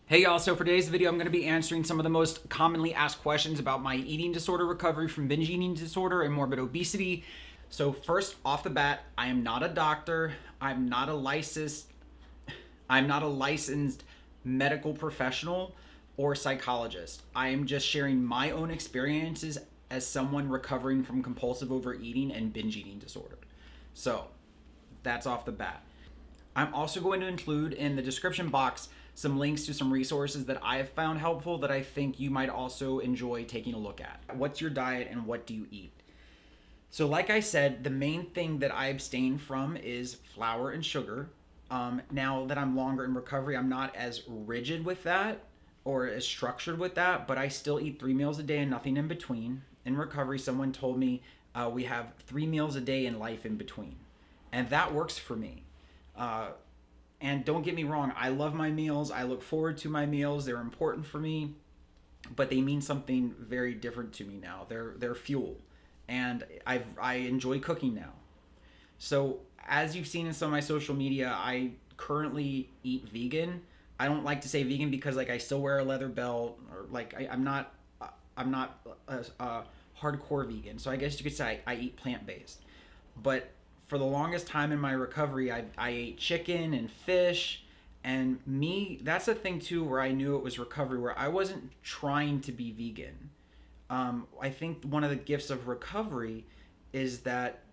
Hey y'all, so for today's video, I'm going to be answering some of the most commonly asked questions about my eating disorder recovery from binge eating disorder and morbid obesity. So first off the bat, I am not a doctor. I'm not a licensed medical professional or psychologist. I am just sharing my own experiences as someone recovering from compulsive overeating and binge eating disorder. So that's off the bat. I'm also going to include in the description box some links to some resources that I have found helpful that I think you might also enjoy taking a look at. What's your diet and what do you eat? So like I said, the main thing that I abstain from is flour and sugar. Now that I'm longer in recovery, I'm not as rigid with that or as structured with that, but I still eat 3 meals a day and nothing in between. In recovery, someone told me we have 3 meals a day and life in between. And that works for me. And don't get me wrong, I love my meals. I look forward to my meals. They're important for me, but they mean something very different to me now. They're fuel, and I enjoy cooking now. So as you've seen in some of my social media, I currently eat vegan. I don't like to say vegan because like I still wear a leather belt, or like I'm not a hardcore vegan. So I guess you could say I eat plant based, but for the longest time in my recovery, I ate chicken and fish. And me, that's the thing too, where I knew it was recovery, where I wasn't trying to be vegan. I think one of the gifts of recovery is that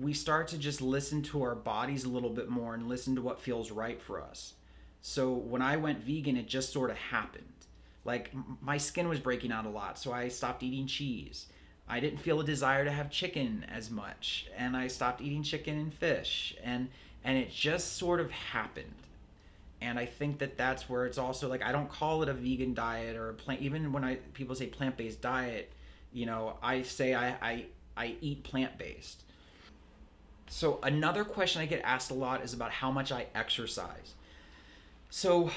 we start to just listen to our bodies a little bit more and listen to what feels right for us. So when I went vegan, it just sort of happened. Like my skin was breaking out a lot, so I stopped eating cheese. I didn't feel a desire to have chicken as much, and I stopped eating chicken and fish, and it just sort of happened. And I think that that's where it's also like I don't call it a vegan diet or a plant. Even when people say plant-based diet, I say I eat plant-based. So another question I get asked a lot is about how much I exercise. So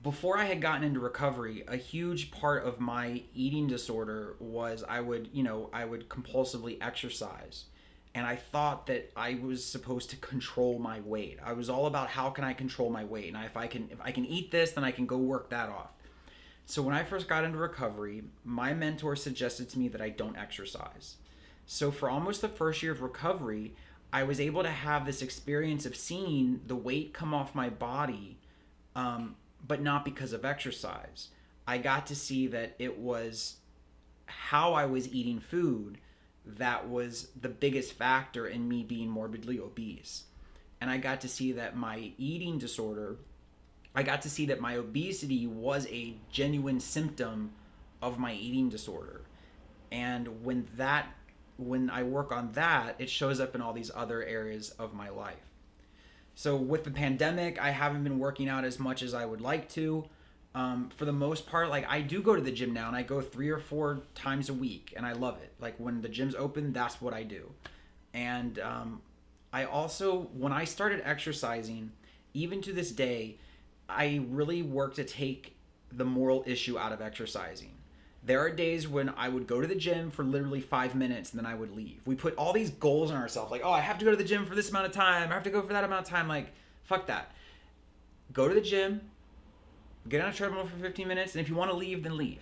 before I had gotten into recovery, a huge part of my eating disorder was I would compulsively exercise. And I thought that I was supposed to control my weight. I was all about how can I control my weight? And if I can eat this, then I can go work that off. So when I first got into recovery, my mentor suggested to me that I don't exercise. So for almost the first year of recovery, I was able to have this experience of seeing the weight come off my body, but not because of exercise. I got to see that it was how I was eating food that was the biggest factor in me being morbidly obese. And I got to see that my eating disorder, I got to see that my obesity was a genuine symptom of my eating disorder. And when I work on that, it shows up in all these other areas of my life. So with the pandemic, I haven't been working out as much as I would like to. For the most part, like I do go to the gym now, and I go 3 or 4 times a week, and I love it. Like when the gym's open, that's what I do. And I also, when I started exercising, even to this day, I really work to take the moral issue out of exercising. There are days when I would go to the gym for literally 5 minutes and then I would leave. We put all these goals on ourselves, like, oh, I have to go to the gym for this amount of time. I have to go for that amount of time. Like, fuck that. Go to the gym, get on a treadmill for 15 minutes, and if you want to leave, then leave.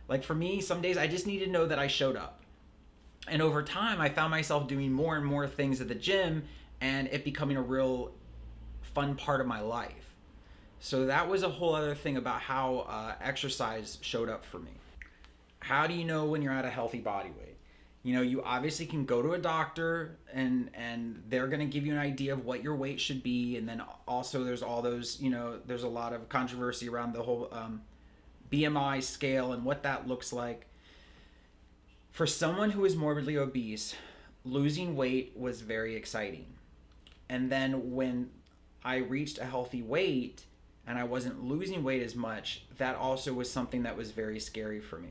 Like for me, some days I just need to know that I showed up. And over time, I found myself doing more and more things at the gym and it becoming a real fun part of my life. So that was a whole other thing about how exercise showed up for me. How do you know when you're at a healthy body weight? You obviously can go to a doctor and they're going to give you an idea of what your weight should be. And then also there's all those, there's a lot of controversy around the whole BMI scale and what that looks like. For someone who is morbidly obese, losing weight was very exciting. And then when I reached a healthy weight and I wasn't losing weight as much, that also was something that was very scary for me.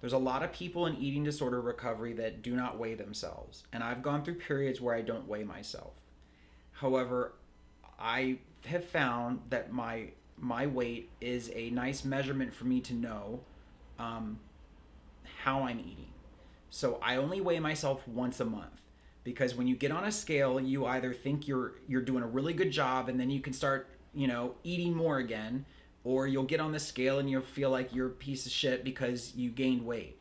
There's a lot of people in eating disorder recovery that do not weigh themselves, and I've gone through periods where I don't weigh myself. However, I have found that my weight is a nice measurement for me to know how I'm eating. So I only weigh myself once a month, because when you get on a scale, you either think you're doing a really good job and then you can start eating more again, Or you'll get on the scale and you'll feel like you're a piece of shit because you gained weight.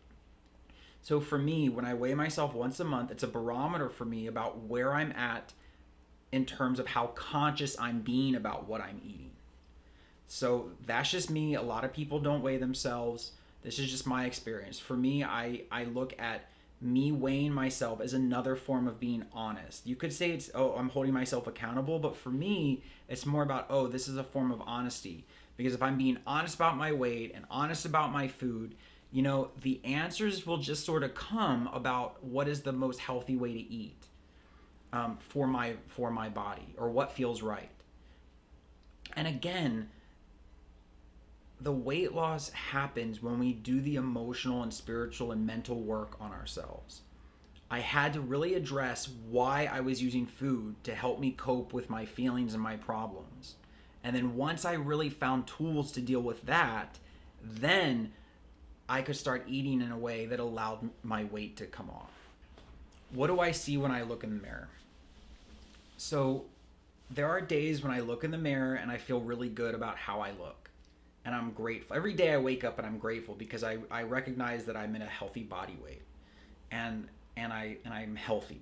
So for me, when I weigh myself once a month, it's a barometer for me about where I'm at in terms of how conscious I'm being about what I'm eating. So that's just me. A lot of people don't weigh themselves. This is just my experience. For me, I look at me weighing myself as another form of being honest. You could say it's, oh, I'm holding myself accountable, but for me, it's more about, oh, this is a form of honesty. Because if I'm being honest about my weight and honest about my food, the answers will just sort of come about what is the most healthy way to eat for my body, or what feels right. And again, the weight loss happens when we do the emotional and spiritual and mental work on ourselves. I had to really address why I was using food to help me cope with my feelings and my problems. And then once I really found tools to deal with that, then I could start eating in a way that allowed my weight to come off. What do I see when I look in the mirror? So there are days when I look in the mirror and I feel really good about how I look. And I'm grateful. Every day I wake up and I'm grateful because I recognize that I'm in a healthy body weight. And I'm healthy.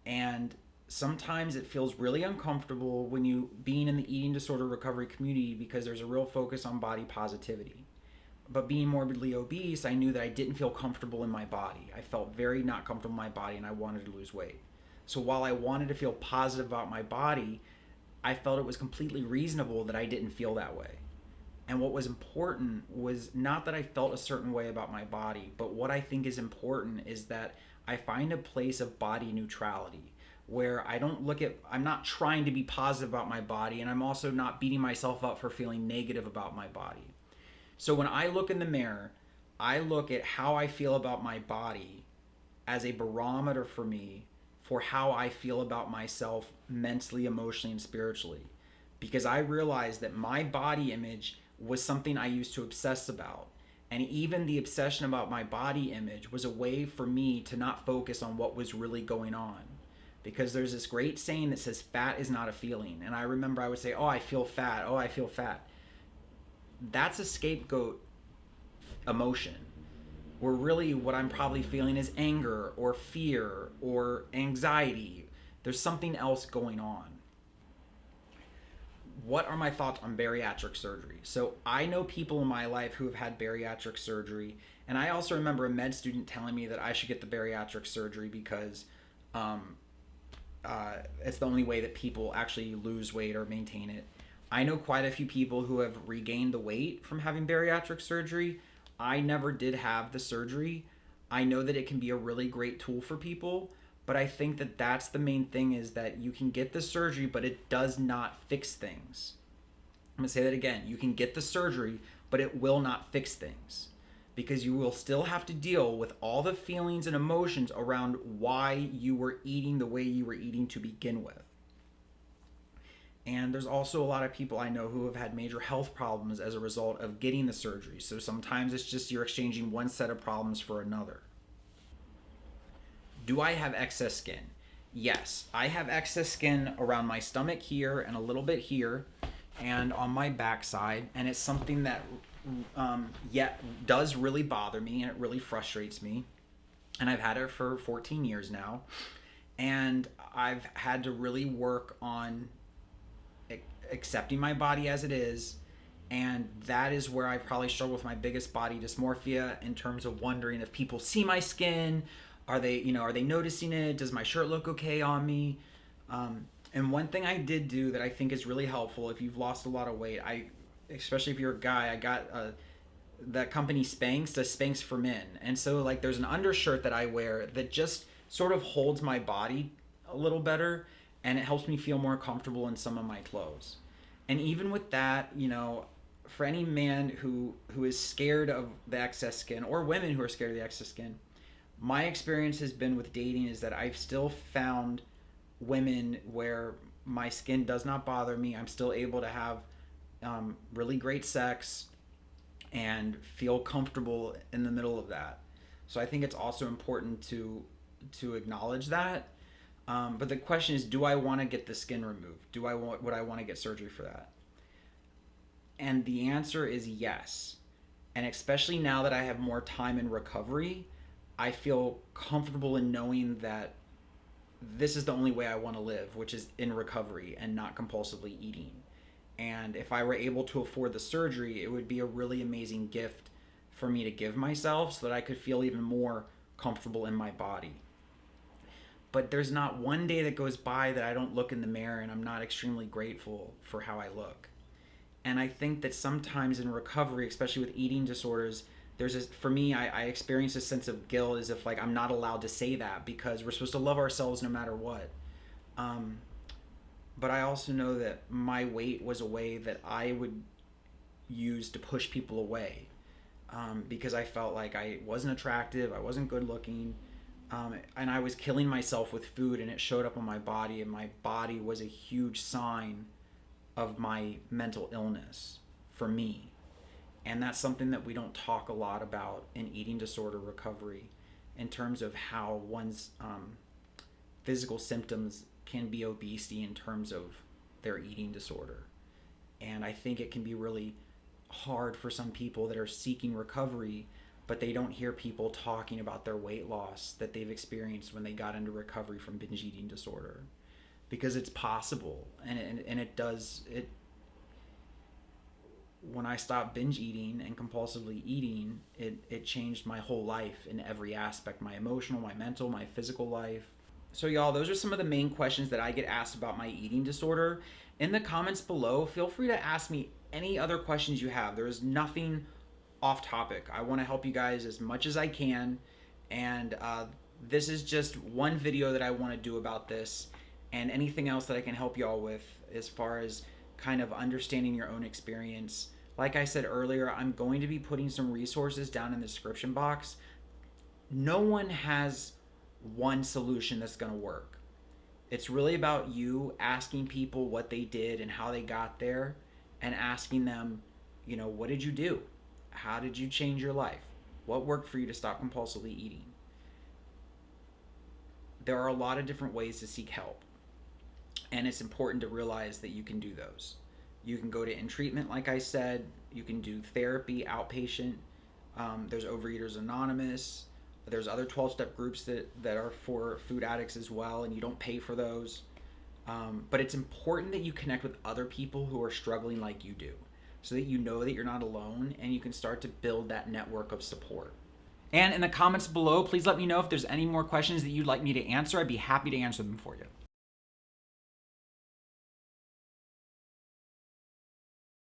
And sometimes it feels really uncomfortable when you being in the eating disorder recovery community because there's a real focus on body positivity. But being morbidly obese, I knew that I didn't feel comfortable in my body. I felt very not comfortable in my body and I wanted to lose weight. So while I wanted to feel positive about my body, I felt it was completely reasonable that I didn't feel that way. And what was important was not that I felt a certain way about my body, but what I think is important is that I find a place of body neutrality where I'm not trying to be positive about my body, and I'm also not beating myself up for feeling negative about my body. So when I look in the mirror, I look at how I feel about my body as a barometer for me for how I feel about myself mentally, emotionally, and spiritually. Because I realized that my body image was something I used to obsess about. And even the obsession about my body image was a way for me to not focus on what was really going on. Because there's this great saying that says fat is not a feeling. And I remember I would say, oh, I feel fat. Oh, I feel fat. That's a scapegoat emotion. Where really what I'm probably feeling is anger or fear or anxiety. There's something else going on. What are my thoughts on bariatric surgery? So I know people in my life who have had bariatric surgery, and I also remember a med student telling me that I should get the bariatric surgery because it's the only way that people actually lose weight or maintain it. I know quite a few people who have regained the weight from having bariatric surgery. I never did have the surgery. I know that it can be a really great tool for people, but I think that that's the main thing, is that you can get the surgery, but it does not fix things. I'm going to say that again. You can get the surgery, but it will not fix things, because you will still have to deal with all the feelings and emotions around why you were eating the way you were eating to begin with. And there's also a lot of people I know who have had major health problems as a result of getting the surgery. So sometimes it's just you're exchanging one set of problems for another. Do I have excess skin? Yes, I have excess skin around my stomach here and a little bit here and on my backside. And it's something that does really bother me, and it really frustrates me. And I've had it for 14 years now. And I've had to really work on accepting my body as it is. And that is where I probably struggle with my biggest body dysmorphia, in terms of wondering if people see my skin. Are they noticing it? Does my shirt look okay on me? And one thing I did do that I think is really helpful if you've lost a lot of weight, especially if you're a guy, I got that company Spanx does Spanx for men. And so like there's an undershirt that I wear that just sort of holds my body a little better, and it helps me feel more comfortable in some of my clothes. And even with that, for any man who is scared of the excess skin, or women who are scared of the excess skin, my experience has been with dating is that I've still found women where my skin does not bother me. I'm still able to have really great sex and feel comfortable in the middle of that. So I think it's also important to acknowledge that. But the question is, do I want to get the skin removed? Would I want to get surgery for that? And the answer is yes. And especially now that I have more time in recovery, I feel comfortable in knowing that this is the only way I want to live, which is in recovery and not compulsively eating. And if I were able to afford the surgery, it would be a really amazing gift for me to give myself so that I could feel even more comfortable in my body. But there's not one day that goes by that I don't look in the mirror and I'm not extremely grateful for how I look. And I think that sometimes in recovery, especially with eating disorders, for me, I experience a sense of guilt as if like I'm not allowed to say that because we're supposed to love ourselves no matter what. But I also know that my weight was a way that I would use to push people away, because I felt like I wasn't attractive, I wasn't good looking, and I was killing myself with food, and it showed up on my body, and my body was a huge sign of my mental illness for me. And that's something that we don't talk a lot about in eating disorder recovery, in terms of how one's physical symptoms can be obesity in terms of their eating disorder. And I think it can be really hard for some people that are seeking recovery, but they don't hear people talking about their weight loss that they've experienced when they got into recovery from binge eating disorder. Because it's possible, and it does it. When I stopped binge eating and compulsively eating, it changed my whole life in every aspect: my emotional, my mental, my physical life. So y'all, those are some of the main questions that I get asked about my eating disorder. In the comments below, feel free to ask me any other questions you have. There is nothing off topic. I want to help you guys as much as I can, and this is just one video that I want to do about this. And anything else that I can help y'all with as far as kind of understanding your own experience. Like I said earlier, I'm going to be putting some resources down in the description box. No one has one solution that's going to work. It's really about you asking people what they did and how they got there, and asking them, what did you do? How did you change your life? What worked for you to stop compulsively eating? There are a lot of different ways to seek help. And it's important to realize that you can do those. You can go to in treatment, like I said. You can do therapy, outpatient. There's Overeaters Anonymous. There's other 12-step groups that are for food addicts as well, and you don't pay for those. But it's important that you connect with other people who are struggling like you do, so that you know that you're not alone, and you can start to build that network of support. And in the comments below, please let me know if there's any more questions that you'd like me to answer. I'd be happy to answer them for you.